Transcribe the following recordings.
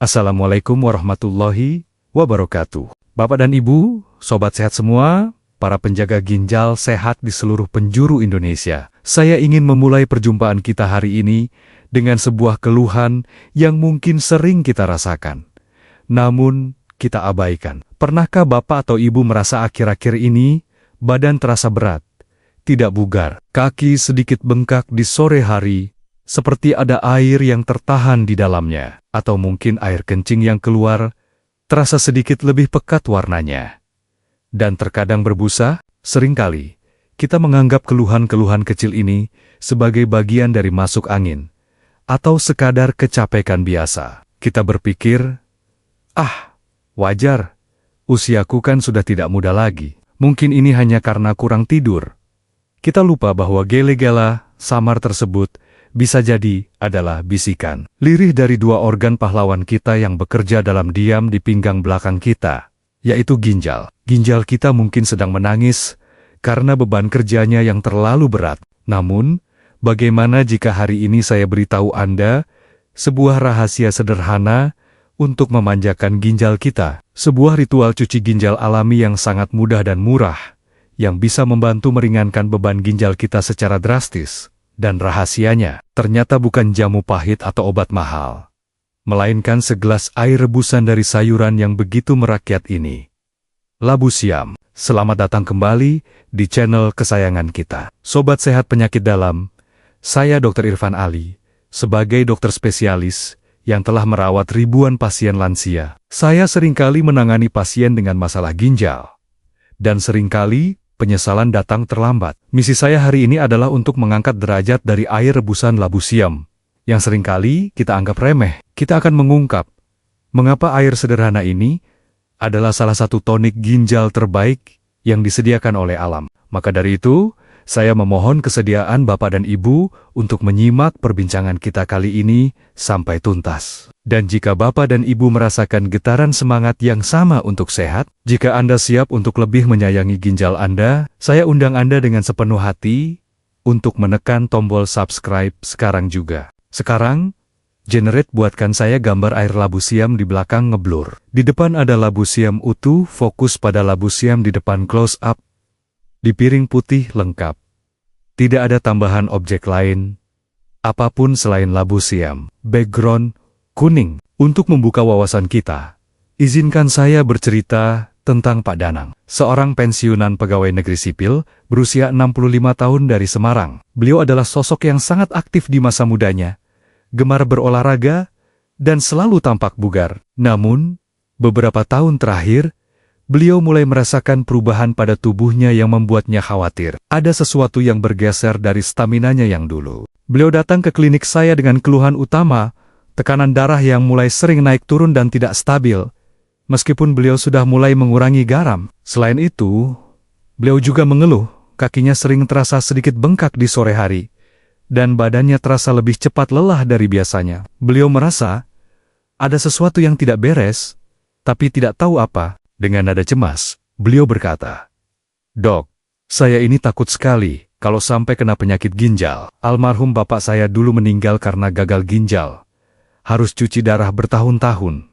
Assalamualaikum warahmatullahi wabarakatuh. Bapak dan Ibu, sobat sehat semua, para penjaga ginjal sehat di seluruh penjuru Indonesia. Saya ingin memulai perjumpaan kita hari ini dengan sebuah keluhan yang mungkin sering kita rasakan, namun kita abaikan. Pernahkah Bapak atau Ibu merasa akhir-akhir ini badan terasa berat, tidak bugar, kaki sedikit bengkak di sore hari, seperti ada air yang tertahan di dalamnya, atau mungkin air kencing yang keluar terasa sedikit lebih pekat warnanya, dan terkadang berbusa? Seringkali kita menganggap keluhan-keluhan kecil ini sebagai bagian dari masuk angin, atau sekadar kecapekan biasa. Kita berpikir, wajar, usiaku kan sudah tidak muda lagi. Mungkin ini hanya karena kurang tidur. Kita lupa bahwa gejala samar tersebut bisa jadi adalah bisikan lirih dari dua organ pahlawan kita yang bekerja dalam diam di pinggang belakang kita, yaitu ginjal. Ginjal kita mungkin sedang menangis karena beban kerjanya yang terlalu berat. Namun, bagaimana jika hari ini saya beritahu Anda sebuah rahasia sederhana untuk memanjakan ginjal kita? Sebuah ritual cuci ginjal alami yang sangat mudah dan murah, yang bisa membantu meringankan beban ginjal kita secara drastis. Dan rahasianya, ternyata bukan jamu pahit atau obat mahal, melainkan segelas air rebusan dari sayuran yang begitu merakyat ini. Labu siam. Selamat datang kembali di channel kesayangan kita. Sobat sehat penyakit dalam, saya Dr. Irfan Ali, sebagai dokter spesialis yang telah merawat ribuan pasien lansia. Saya seringkali menangani pasien dengan masalah ginjal, dan seringkali penyesalan datang terlambat. Misi saya hari ini adalah untuk mengangkat derajat dari air rebusan labu siam, yang seringkali kita anggap remeh. Kita akan mengungkap mengapa air sederhana ini adalah salah satu tonik ginjal terbaik yang disediakan oleh alam. Maka dari itu, saya memohon kesediaan Bapak dan Ibu untuk menyimak perbincangan kita kali ini sampai tuntas. Dan jika Bapak dan Ibu merasakan getaran semangat yang sama untuk sehat, jika Anda siap untuk lebih menyayangi ginjal Anda, saya undang Anda dengan sepenuh hati untuk menekan tombol subscribe sekarang juga. Sekarang, generate buatkan saya gambar air labu siam di belakang ngeblur. Di depan ada labu siam utuh, fokus pada labu siam di depan close up. Di piring putih lengkap. Tidak ada tambahan objek lain, apapun selain labu siam. Background kuning. Untuk membuka wawasan kita, izinkan saya bercerita tentang Pak Danang, seorang pensiunan pegawai negeri sipil berusia 65 tahun dari Semarang. Beliau adalah sosok yang sangat aktif di masa mudanya, gemar berolahraga, dan selalu tampak bugar. Namun, beberapa tahun terakhir, beliau mulai merasakan perubahan pada tubuhnya yang membuatnya khawatir. Ada sesuatu yang bergeser dari staminanya yang dulu. Beliau datang ke klinik saya dengan keluhan utama, tekanan darah yang mulai sering naik turun dan tidak stabil, meskipun beliau sudah mulai mengurangi garam. Selain itu, beliau juga mengeluh, kakinya sering terasa sedikit bengkak di sore hari, dan badannya terasa lebih cepat lelah dari biasanya. Beliau merasa ada sesuatu yang tidak beres, tapi tidak tahu apa. Dengan nada cemas, beliau berkata, "Dok, saya ini takut sekali kalau sampai kena penyakit ginjal. Almarhum bapak saya dulu meninggal karena gagal ginjal. Harus cuci darah bertahun-tahun.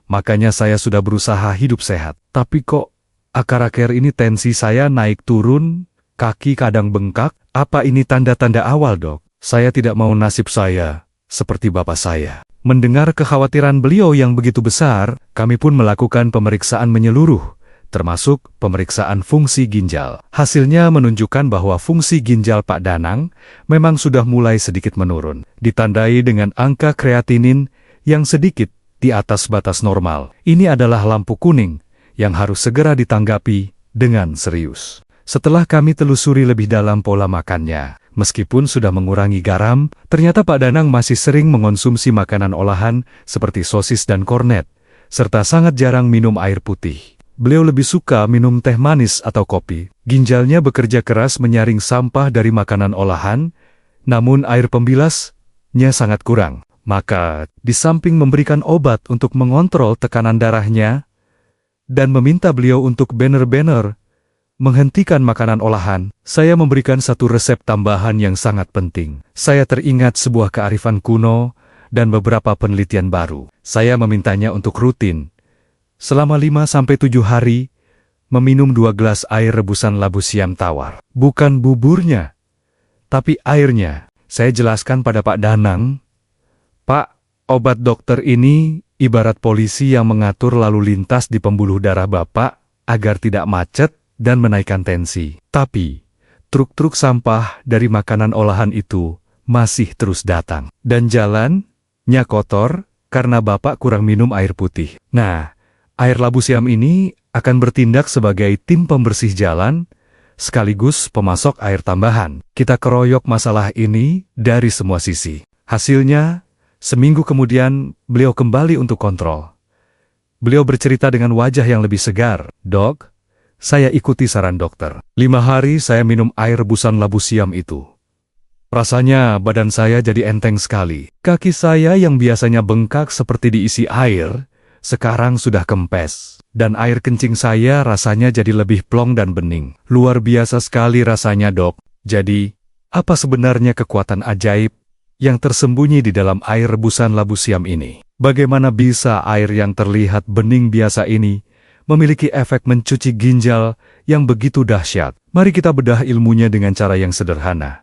Makanya saya sudah berusaha hidup sehat. Tapi kok akhir-akhir ini tensi saya naik turun, kaki kadang bengkak. Apa ini tanda-tanda awal, Dok? Saya tidak mau nasib saya seperti bapak saya." Mendengar kekhawatiran beliau yang begitu besar, kami pun melakukan pemeriksaan menyeluruh, termasuk pemeriksaan fungsi ginjal. Hasilnya menunjukkan bahwa fungsi ginjal Pak Danang memang sudah mulai sedikit menurun, ditandai dengan angka kreatinin yang sedikit di atas batas normal. Ini adalah lampu kuning yang harus segera ditanggapi dengan serius. Setelah kami telusuri lebih dalam pola makannya, meskipun sudah mengurangi garam, ternyata Pak Danang masih sering mengonsumsi makanan olahan seperti sosis dan kornet, serta sangat jarang minum air putih. Beliau lebih suka minum teh manis atau kopi. Ginjalnya bekerja keras menyaring sampah dari makanan olahan, namun air pembilasnya sangat kurang. Maka, di samping memberikan obat untuk mengontrol tekanan darahnya, dan meminta beliau untuk benar-benar menghentikan makanan olahan, saya memberikan satu resep tambahan yang sangat penting. Saya teringat sebuah kearifan kuno dan beberapa penelitian baru. Saya memintanya untuk rutin, selama 5-7 hari, meminum 2 gelas air rebusan labu siam tawar. Bukan buburnya, tapi airnya. Saya jelaskan pada Pak Danang, "Pak, obat dokter ini ibarat polisi yang mengatur lalu lintas di pembuluh darah Bapak agar tidak macet dan menaikkan tensi. Tapi, truk-truk sampah dari makanan olahan itu masih terus datang. Dan jalannya kotor karena Bapak kurang minum air putih. Nah, air labu siam ini akan bertindak sebagai tim pembersih jalan, sekaligus pemasok air tambahan. Kita keroyok masalah ini dari semua sisi. Hasilnya, seminggu kemudian beliau kembali untuk kontrol. Beliau bercerita dengan wajah yang lebih segar. "Dok, saya ikuti saran dokter. 5 hari saya minum air rebusan labu siam itu. Rasanya badan saya jadi enteng sekali. Kaki saya yang biasanya bengkak seperti diisi air, sekarang sudah kempes. Dan air kencing saya rasanya jadi lebih plong dan bening. Luar biasa sekali rasanya, Dok. Jadi, apa sebenarnya kekuatan ajaib yang tersembunyi di dalam air rebusan labu siam ini? Bagaimana bisa air yang terlihat bening biasa ini memiliki efek mencuci ginjal yang begitu dahsyat? Mari kita bedah ilmunya dengan cara yang sederhana,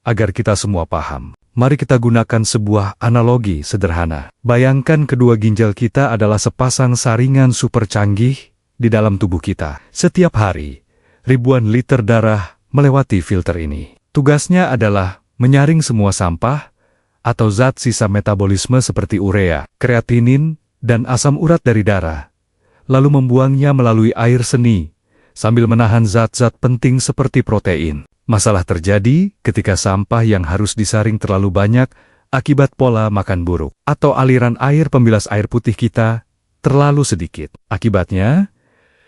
agar kita semua paham. Mari kita gunakan sebuah analogi sederhana. Bayangkan kedua ginjal kita adalah sepasang saringan super canggih di dalam tubuh kita. Setiap hari, ribuan liter darah melewati filter ini. Tugasnya adalah menyaring semua sampah atau zat sisa metabolisme seperti urea, kreatinin, dan asam urat dari darah, lalu membuangnya melalui air seni, sambil menahan zat-zat penting seperti protein. Masalah terjadi ketika sampah yang harus disaring terlalu banyak akibat pola makan buruk, atau aliran air pembilas air putih kita terlalu sedikit. Akibatnya,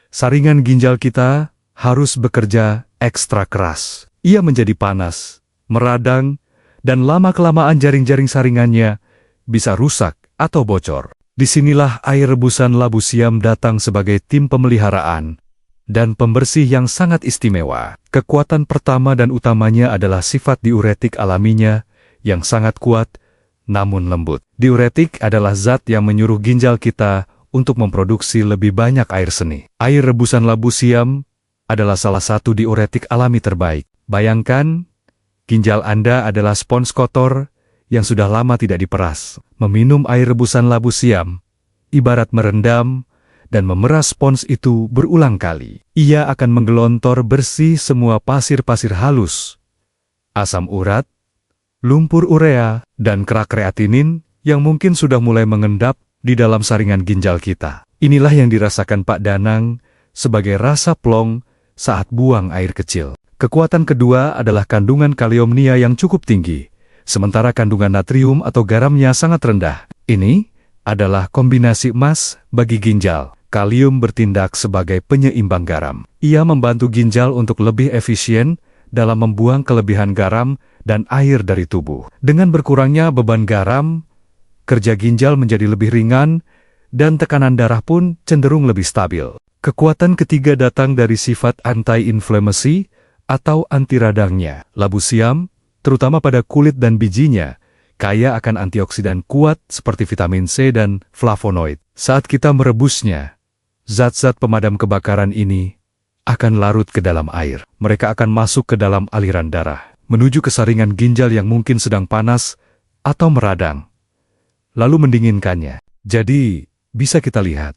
saringan ginjal kita harus bekerja ekstra keras. Ia menjadi panas, meradang, dan lama-kelamaan jaring-jaring saringannya bisa rusak atau bocor. Disinilah air rebusan labu siam datang sebagai tim pemeliharaan dan pembersih yang sangat istimewa. Kekuatan pertama dan utamanya adalah sifat diuretik alaminya yang sangat kuat namun lembut. Diuretik adalah zat yang menyuruh ginjal kita untuk memproduksi lebih banyak air seni. Air rebusan labu siam adalah salah satu diuretik alami terbaik. Bayangkan, ginjal Anda adalah spons kotor yang sudah lama tidak diperas. Meminum air rebusan labu siam ibarat merendam dan memeras spons itu berulang kali. Ia akan menggelontor bersih semua pasir-pasir halus, asam urat, lumpur urea, dan kerak kreatinin yang mungkin sudah mulai mengendap di dalam saringan ginjal kita. Inilah yang dirasakan Pak Danang sebagai rasa plong saat buang air kecil. Kekuatan kedua adalah kandungan kaliumnia yang cukup tinggi, sementara kandungan natrium atau garamnya sangat rendah. Ini adalah kombinasi emas bagi ginjal. Kalium bertindak sebagai penyeimbang garam. Ia membantu ginjal untuk lebih efisien dalam membuang kelebihan garam dan air dari tubuh. Dengan berkurangnya beban garam, kerja ginjal menjadi lebih ringan dan tekanan darah pun cenderung lebih stabil. Kekuatan ketiga datang dari sifat anti-inflamasi atau anti radangnya. Labu siam, terutama pada kulit dan bijinya, kaya akan antioksidan kuat seperti vitamin C dan flavonoid. Saat kita merebusnya, zat-zat pemadam kebakaran ini akan larut ke dalam air. Mereka akan masuk ke dalam aliran darah, menuju ke saringan ginjal yang mungkin sedang panas atau meradang, lalu mendinginkannya. Jadi, bisa kita lihat,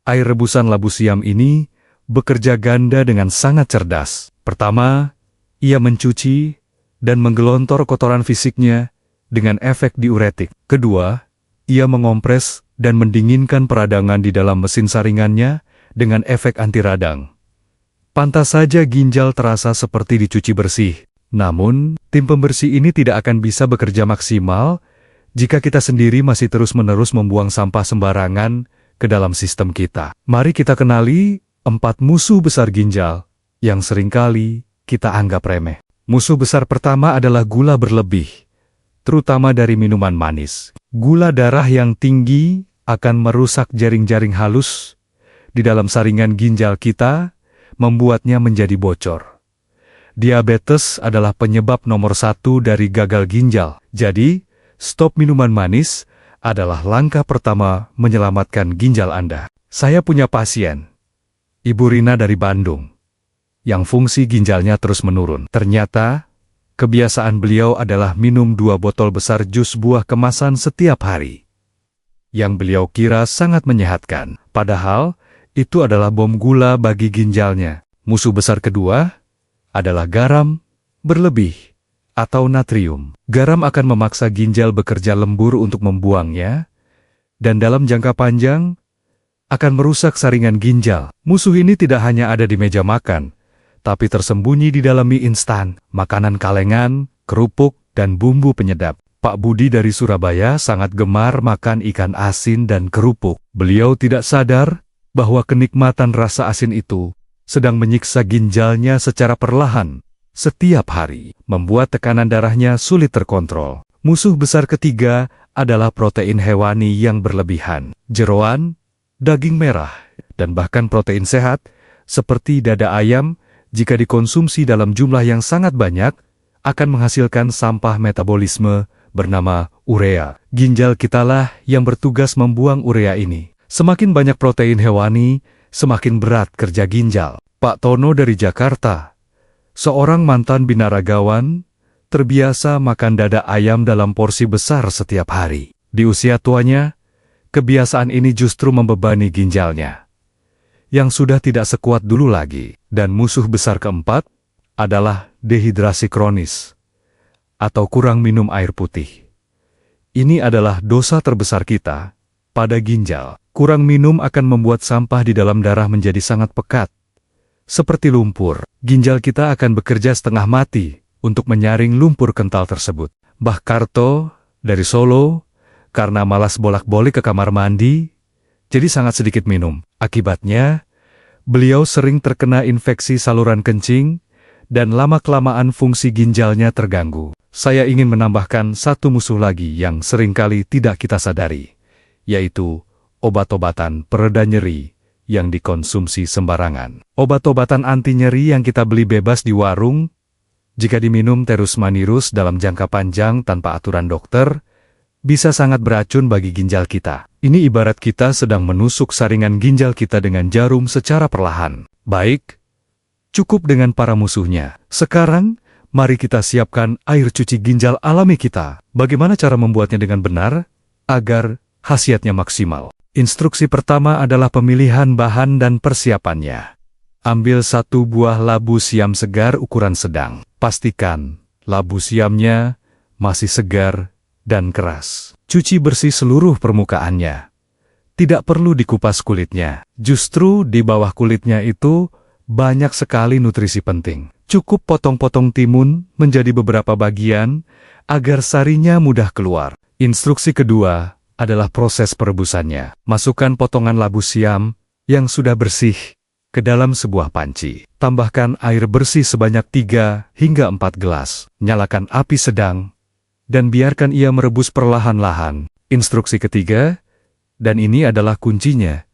air rebusan labu siam ini bekerja ganda dengan sangat cerdas. Pertama, ia mencuci dan menggelontor kotoran fisiknya dengan efek diuretik. Kedua, ia mengompres dan mendinginkan peradangan di dalam mesin saringannya dengan efek anti radang. Pantas saja ginjal terasa seperti dicuci bersih. Namun, tim pembersih ini tidak akan bisa bekerja maksimal jika kita sendiri masih terus-menerus membuang sampah sembarangan ke dalam sistem kita. Mari kita kenali 4 musuh besar ginjal yang seringkali kita anggap remeh. Musuh besar pertama adalah gula berlebih, terutama dari minuman manis. Gula darah yang tinggi akan merusak jaring-jaring halus di dalam saringan ginjal kita, membuatnya menjadi bocor. Diabetes adalah penyebab nomor 1 dari gagal ginjal. Jadi, Stop minuman manis adalah langkah pertama menyelamatkan ginjal Anda. Saya punya pasien, Ibu Rina dari Bandung, yang fungsi ginjalnya terus menurun. Ternyata, kebiasaan beliau adalah minum 2 botol besar jus buah kemasan setiap hari, yang beliau kira sangat menyehatkan. Padahal, itu adalah bom gula bagi ginjalnya. Musuh besar kedua adalah garam berlebih atau natrium. Garam akan memaksa ginjal bekerja lembur untuk membuangnya, dan dalam jangka panjang akan merusak saringan ginjal. Musuh ini tidak hanya ada di meja makan, tapi tersembunyi di dalam mie instan, makanan kalengan, kerupuk, dan bumbu penyedap. Pak Budi dari Surabaya sangat gemar makan ikan asin dan kerupuk. Beliau tidak sadar bahwa kenikmatan rasa asin itu sedang menyiksa ginjalnya secara perlahan setiap hari, membuat tekanan darahnya sulit terkontrol. Musuh besar ketiga adalah protein hewani yang berlebihan. Jeroan, daging merah, dan bahkan protein sehat seperti dada ayam jika dikonsumsi dalam jumlah yang sangat banyak akan menghasilkan sampah metabolisme bernama urea. Ginjal kitalah yang bertugas membuang urea ini. Semakin banyak protein hewani, semakin berat kerja ginjal. Pak Tono dari Jakarta, seorang mantan binaragawan, terbiasa makan dada ayam dalam porsi besar setiap hari. Di usia tuanya, kebiasaan ini justru membebani ginjalnya, yang sudah tidak sekuat dulu lagi. Dan musuh besar keempat adalah dehidrasi kronis, atau kurang minum air putih. Ini adalah dosa terbesar kita pada ginjal. Kurang minum akan membuat sampah di dalam darah menjadi sangat pekat, seperti lumpur. Ginjal kita akan bekerja setengah mati untuk menyaring lumpur kental tersebut. Mbah Karto dari Solo, karena malas bolak-balik ke kamar mandi, jadi sangat sedikit minum. Akibatnya, beliau sering terkena infeksi saluran kencing, dan lama-kelamaan fungsi ginjalnya terganggu. Saya ingin menambahkan satu musuh lagi yang seringkali tidak kita sadari, yaitu obat-obatan pereda nyeri yang dikonsumsi sembarangan. Obat-obatan anti nyeri yang kita beli bebas di warung, jika diminum terus-menerus dalam jangka panjang tanpa aturan dokter, bisa sangat beracun bagi ginjal kita. Ini ibarat kita sedang menusuk saringan ginjal kita dengan jarum secara perlahan. Baik, cukup dengan para musuhnya. Sekarang, mari kita siapkan air cuci ginjal alami kita. Bagaimana cara membuatnya dengan benar, agar khasiatnya maksimal? Instruksi pertama adalah pemilihan bahan dan persiapannya. Ambil 1 buah labu siam segar ukuran sedang. Pastikan labu siamnya masih segar dan keras. Cuci bersih seluruh permukaannya. Tidak perlu dikupas kulitnya. Justru di bawah kulitnya itu banyak sekali nutrisi penting. Cukup potong-potong timun menjadi beberapa bagian agar sarinya mudah keluar. Instruksi kedua adalah proses perebusannya. Masukkan potongan labu siam yang sudah bersih ke dalam sebuah panci. Tambahkan air bersih sebanyak 3 hingga 4 gelas. Nyalakan api sedang dan biarkan ia merebus perlahan-lahan. Instruksi ketiga, dan ini adalah kuncinya,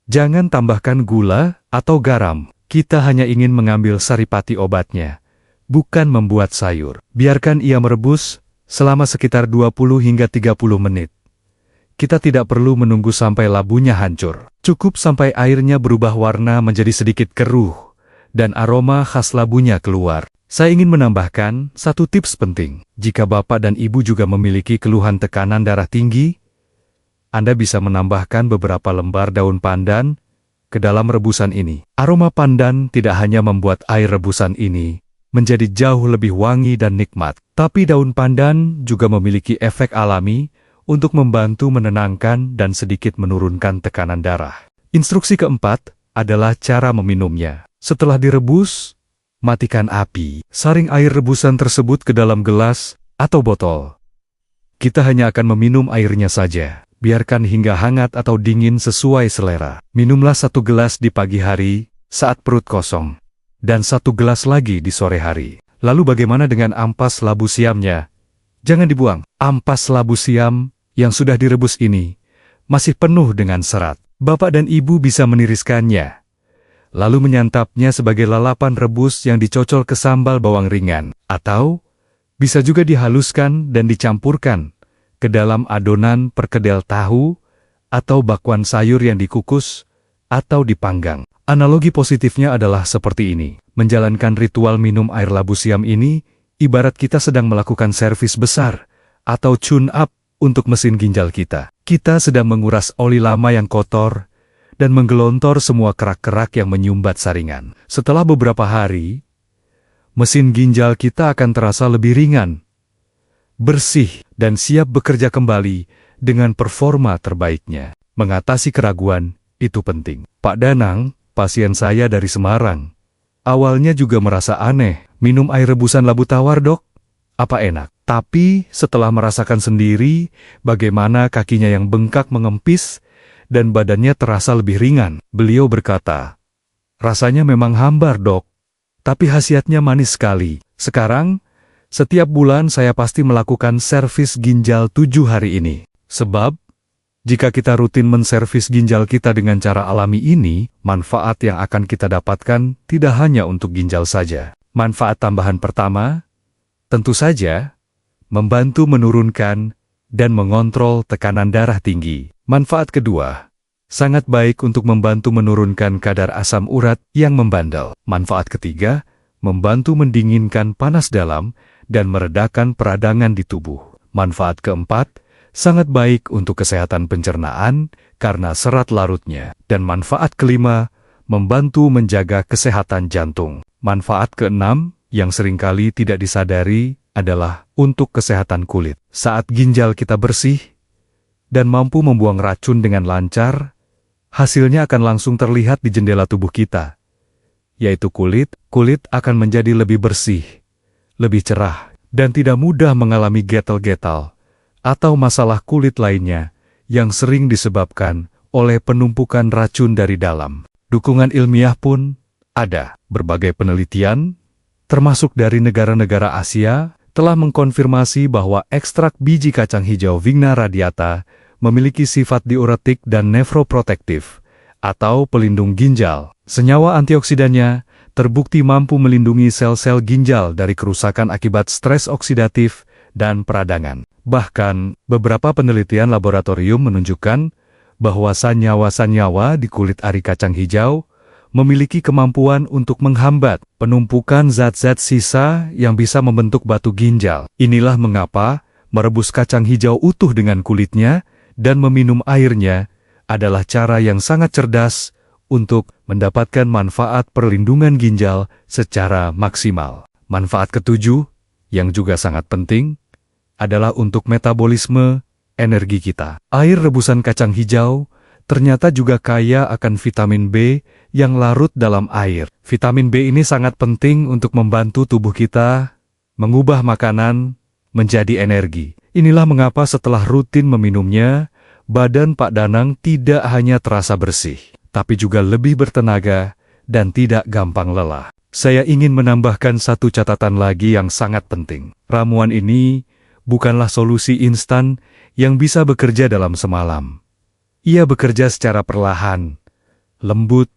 jangan tambahkan gula atau garam. Kita hanya ingin mengambil saripati obatnya, bukan membuat sayur. Biarkan ia merebus selama sekitar 20 hingga 30 menit. Kita tidak perlu menunggu sampai labunya hancur. Cukup sampai airnya berubah warna menjadi sedikit keruh, dan aroma khas labunya keluar. Saya ingin menambahkan satu tips penting. Jika Bapak dan Ibu juga memiliki keluhan tekanan darah tinggi, Anda bisa menambahkan beberapa lembar daun pandan ke dalam rebusan ini. Aroma pandan tidak hanya membuat air rebusan ini menjadi jauh lebih wangi dan nikmat, tapi daun pandan juga memiliki efek alami untuk membantu menenangkan dan sedikit menurunkan tekanan darah. Instruksi keempat adalah cara meminumnya. Setelah direbus, matikan api. Saring air rebusan tersebut ke dalam gelas atau botol. Kita hanya akan meminum airnya saja. Biarkan hingga hangat atau dingin sesuai selera. Minumlah 1 gelas di pagi hari saat perut kosong, dan 1 gelas lagi di sore hari. Lalu bagaimana dengan ampas labu siamnya? Jangan dibuang. Ampas labu siam yang sudah direbus ini masih penuh dengan serat. Bapak dan Ibu bisa meniriskannya, lalu menyantapnya sebagai lalapan rebus yang dicocol ke sambal bawang ringan, atau bisa juga dihaluskan dan dicampurkan ke dalam adonan perkedel tahu, atau bakwan sayur yang dikukus, atau dipanggang. Analogi positifnya adalah seperti ini. Menjalankan ritual minum air labu siam ini, ibarat kita sedang melakukan servis besar, atau tune-up untuk mesin ginjal kita. Kita sedang menguras oli lama yang kotor, dan menggelontor semua kerak-kerak yang menyumbat saringan. Setelah beberapa hari, mesin ginjal kita akan terasa lebih ringan, bersih, dan siap bekerja kembali dengan performa terbaiknya. Mengatasi keraguan, itu penting. Pak Danang, pasien saya dari Semarang, awalnya juga merasa aneh, minum air rebusan labu tawar dok, apa enak? Tapi setelah merasakan sendiri bagaimana kakinya yang bengkak mengempis dan badannya terasa lebih ringan, beliau berkata, rasanya memang hambar dok, tapi khasiatnya manis sekali. Sekarang, setiap bulan saya pasti melakukan servis ginjal 7 hari ini. Sebab, jika kita rutin menservis ginjal kita dengan cara alami ini, manfaat yang akan kita dapatkan tidak hanya untuk ginjal saja. Manfaat tambahan pertama, tentu saja, membantu menurunkan dan mengontrol tekanan darah tinggi. Manfaat kedua, sangat baik untuk membantu menurunkan kadar asam urat yang membandel. Manfaat ketiga, membantu mendinginkan panas dalam dan meredakan peradangan di tubuh. Manfaat keempat, sangat baik untuk kesehatan pencernaan karena serat larutnya. Dan manfaat kelima, membantu menjaga kesehatan jantung. Manfaat keenam, yang seringkali tidak disadari, adalah untuk kesehatan kulit. Saat ginjal kita bersih dan mampu membuang racun dengan lancar, hasilnya akan langsung terlihat di jendela tubuh kita, yaitu kulit. Kulit akan menjadi lebih bersih, lebih cerah, dan tidak mudah mengalami gatal-gatal atau masalah kulit lainnya yang sering disebabkan oleh penumpukan racun dari dalam. Dukungan ilmiah pun ada. Berbagai penelitian, termasuk dari negara-negara Asia, telah mengkonfirmasi bahwa ekstrak biji kacang hijau Vigna radiata memiliki sifat diuretik dan nefroprotektif, atau pelindung ginjal. Senyawa antioksidannya terbukti mampu melindungi sel-sel ginjal dari kerusakan akibat stres oksidatif dan peradangan. Bahkan, beberapa penelitian laboratorium menunjukkan bahwa senyawa-senyawa di kulit ari kacang hijau memiliki kemampuan untuk menghambat penumpukan zat-zat sisa yang bisa membentuk batu ginjal. Inilah mengapa merebus kacang hijau utuh dengan kulitnya dan meminum airnya adalah cara yang sangat cerdas untuk mendapatkan manfaat perlindungan ginjal secara maksimal. Manfaat ketujuh, yang juga sangat penting, adalah untuk metabolisme energi kita. Air rebusan kacang hijau ternyata juga kaya akan vitamin B yang larut dalam air. Vitamin B ini sangat penting untuk membantu tubuh kita mengubah makanan menjadi energi. Inilah mengapa setelah rutin meminumnya, badan Pak Danang tidak hanya terasa bersih, tapi juga lebih bertenaga dan tidak gampang lelah. Saya ingin menambahkan satu catatan lagi yang sangat penting. Ramuan ini bukanlah solusi instan yang bisa bekerja dalam semalam. Ia bekerja secara perlahan, lembut,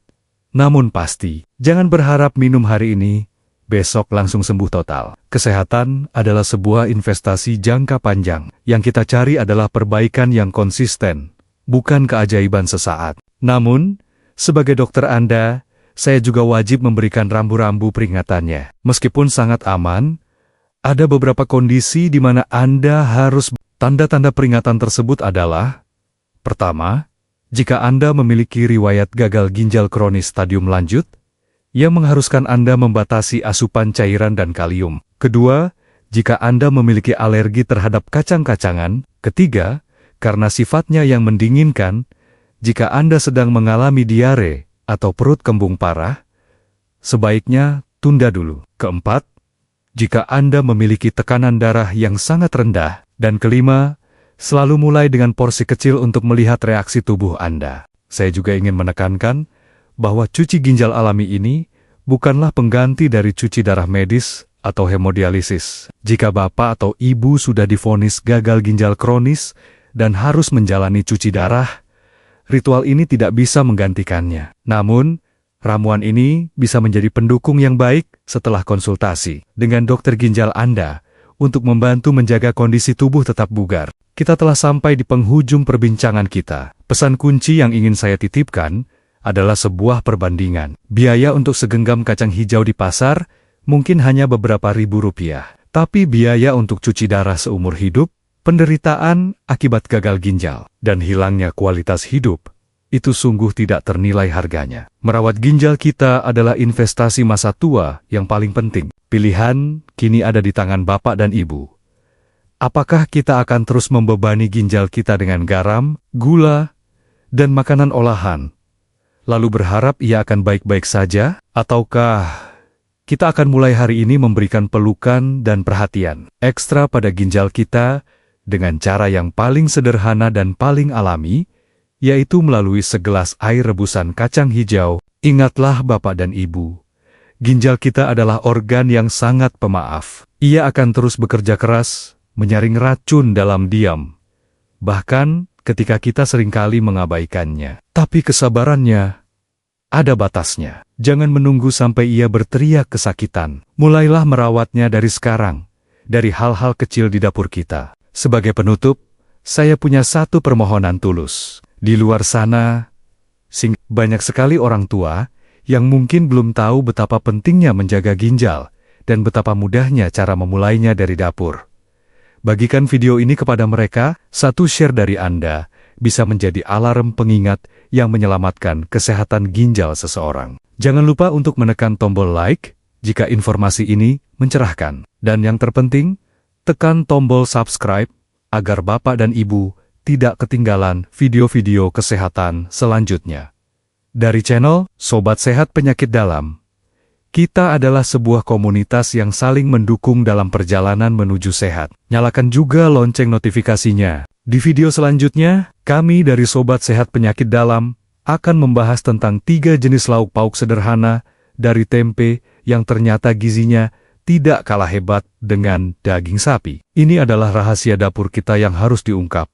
namun pasti. Jangan berharap minum hari ini, besok langsung sembuh total. Kesehatan adalah sebuah investasi jangka panjang. Yang kita cari adalah perbaikan yang konsisten, bukan keajaiban sesaat. Namun, sebagai dokter Anda, saya juga wajib memberikan rambu-rambu peringatannya. Meskipun sangat aman, ada beberapa kondisi di mana Anda harus. Tanda-tanda peringatan tersebut adalah: pertama, jika Anda memiliki riwayat gagal ginjal kronis stadium lanjut, yang mengharuskan Anda membatasi asupan cairan dan kalium. Kedua, jika Anda memiliki alergi terhadap kacang-kacangan. Ketiga, karena sifatnya yang mendinginkan, jika Anda sedang mengalami diare atau perut kembung parah, sebaiknya tunda dulu. Keempat, jika Anda memiliki tekanan darah yang sangat rendah. Dan kelima, selalu mulai dengan porsi kecil untuk melihat reaksi tubuh Anda. Saya juga ingin menekankan bahwa cuci ginjal alami ini bukanlah pengganti dari cuci darah medis atau hemodialisis. Jika Bapak atau Ibu sudah divonis gagal ginjal kronis dan harus menjalani cuci darah, ritual ini tidak bisa menggantikannya. Namun, ramuan ini bisa menjadi pendukung yang baik setelah konsultasi dengan dokter ginjal Anda untuk membantu menjaga kondisi tubuh tetap bugar. Kita telah sampai di penghujung perbincangan kita. Pesan kunci yang ingin saya titipkan adalah sebuah perbandingan. Biaya untuk segenggam kacang hijau di pasar mungkin hanya beberapa ribu rupiah. Tapi biaya untuk cuci darah seumur hidup, penderitaan akibat gagal ginjal, dan hilangnya kualitas hidup, itu sungguh tidak ternilai harganya. Merawat ginjal kita adalah investasi masa tua yang paling penting. Pilihan kini ada di tangan Bapak dan Ibu. Apakah kita akan terus membebani ginjal kita dengan garam, gula, dan makanan olahan, lalu berharap ia akan baik-baik saja? Ataukah kita akan mulai hari ini memberikan pelukan dan perhatian ekstra pada ginjal kita dengan cara yang paling sederhana dan paling alami, yaitu melalui segelas air rebusan kacang hijau? Ingatlah Bapak dan Ibu, ginjal kita adalah organ yang sangat pemaaf. Ia akan terus bekerja keras, menyaring racun dalam diam, bahkan ketika kita seringkali mengabaikannya. Tapi kesabarannya ada batasnya. Jangan menunggu sampai ia berteriak kesakitan. Mulailah merawatnya dari sekarang, dari hal-hal kecil di dapur kita. Sebagai penutup, saya punya satu permohonan tulus. Di luar sana, banyak sekali orang tua yang mungkin belum tahu betapa pentingnya menjaga ginjal dan betapa mudahnya cara memulainya dari dapur. Bagikan video ini kepada mereka. Satu share dari Anda bisa menjadi alarm pengingat yang menyelamatkan kesehatan ginjal seseorang. Jangan lupa untuk menekan tombol like jika informasi ini mencerahkan. Dan yang terpenting, tekan tombol subscribe agar Bapak dan Ibu tidak ketinggalan video-video kesehatan selanjutnya. Dari channel Sobat Sehat Penyakit Dalam, kita adalah sebuah komunitas yang saling mendukung dalam perjalanan menuju sehat. Nyalakan juga lonceng notifikasinya. Di video selanjutnya, kami dari Sobat Sehat Penyakit Dalam akan membahas tentang 3 jenis lauk pauk sederhana dari tempe yang ternyata gizinya tidak kalah hebat dengan daging sapi. Ini adalah rahasia dapur kita yang harus diungkap.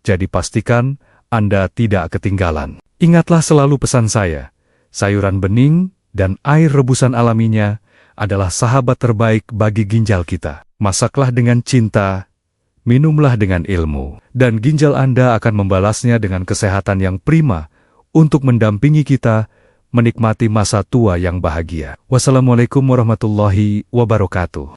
Jadi pastikan Anda tidak ketinggalan. Ingatlah selalu pesan saya, sayuran bening dan air rebusan alaminya adalah sahabat terbaik bagi ginjal kita. Masaklah dengan cinta, minumlah dengan ilmu, dan ginjal Anda akan membalasnya dengan kesehatan yang prima untuk mendampingi kita menikmati masa tua yang bahagia. Wassalamualaikum warahmatullahi wabarakatuh.